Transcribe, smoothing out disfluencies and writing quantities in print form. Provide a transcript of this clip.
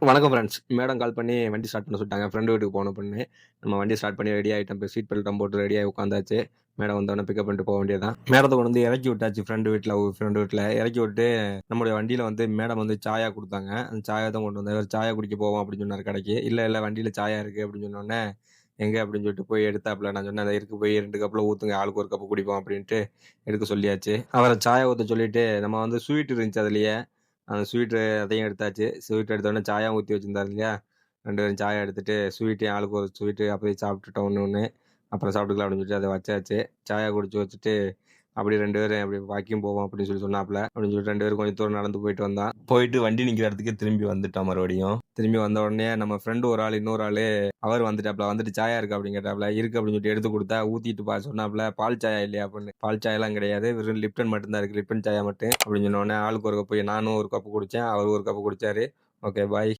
வணக்கம் friends. Madam call பண்ணி வண்டி ஸ்டார்ட் பண்ண சொல்லிட்டாங்க. ஃப்ரெண்டு வீட்டுக்கு போணும் அப்புட்ன்னு. நம்ம வண்டி ஸ்டார்ட் பண்ணி ரெடி ஆயிட்டோம். இப்ப சீட் பெல்ட்லாம் போட்டு ரெடியாகி உட்காந்தாச்சு. மேடம் வந்தோனே பிக்கப் பண்ணிட்டு போ வேண்டியது தான். மேடத்த கொண்டு வந்து இறக்கி விட்டாச்சு ஃப்ரெண்டு வீட்ல. இறக்கி விட்டு நம்முடைய வண்டியில வந்து மேடம் வந்து சாயா குடுத்தாங்க. அந்த சாயா தான் கொண்டு வந்தேன். "ஒரு சாயா குடிக்க போவோம்" அப்படின்னு சொன்னாரு கடைக்கு. "இல்ல வண்டியில சாயா இருக்கு" அப்படின்னு சொன்னோனே, எங்க அப்படின்னு சொல்லிட்டு போய் எடுத்தாப்புல. நான் சொன்னேன், "அது இருக்கு போய் 2 கப்ல ஊத்துங்க. ஆளுக்கு ஒரு கப் குடிப்போம்" அப்படின்ட்டு எடுக்க சொல்லியாச்சு. அவர சாயா ஊத்த சொல்லிட்டு நம்ம வந்து ஸ்வீட் இருந்துச்சு அதிலேயே. அந்த ஸ்வீட்டு அதையும் எடுத்தாச்சு. ஸ்வீட் எடுத்தோனே சாயாவும் ஊத்தி வச்சிருந்தாரு இல்லையா? 2 பேரும் சாயா எடுத்துட்டு, ஸ்வீட்டையும் ஆளுக்கு ஒரு ஸ்வீட்டு அப்படியே சாப்பிட்டுட்டோம் ஒண்ணு ஒண்ணு. அப்புறம் சாப்பிட்டுக்கலாம் அப்படின்னு சொல்லிட்டு அத வச்சாச்சு. சாயா குடிச்சு வச்சுட்டு, அப்படியே 2 பேரும் அப்படியே வாக்கிங் போவோம் அப்படின்னு சொல்லி சொன்னாப்புல. அப்படின்னு சொல்லிட்டு 2 பேரும் கொஞ்சம் தூரம் நடந்து போயிட்டு வந்தோம். போயிட்டு வண்டி நிக்கிற இடத்துக்கே திரும்பி வந்துட்டோம் மறுபடியும். திரும்பி வந்த உடனே நம்ம ஃப்ரெண்ட் ஒரு ஆள், இன்னொரு ஆளு அவர் வந்துட்டாப்புல. வந்துட்டு "சாயா இருக்கா?" அப்படின்னு கேட்டாப்புல. "இருக்கு" அப்படின்னு சொல்லிட்டு எடுத்து குடுத்தா, ஊத்திட்டு சொன்னாப்புல, "பால் சாயா இல்லையா?" அப்படின்னு. "பால் சாயாலாம் கிடையாது. வெறும் லிப்டன் மட்டும் தான் இருக்கு. லிப்டன் சாயா மட்டும்" அப்படின்னு சொன்ன உடனே ஆளுக்கு ஒரு கப்பு, நானும் ஒரு கப்பு குடிச்சேன். அவரு ஒரு கப்பு குடிச்சாரு. Okay bye.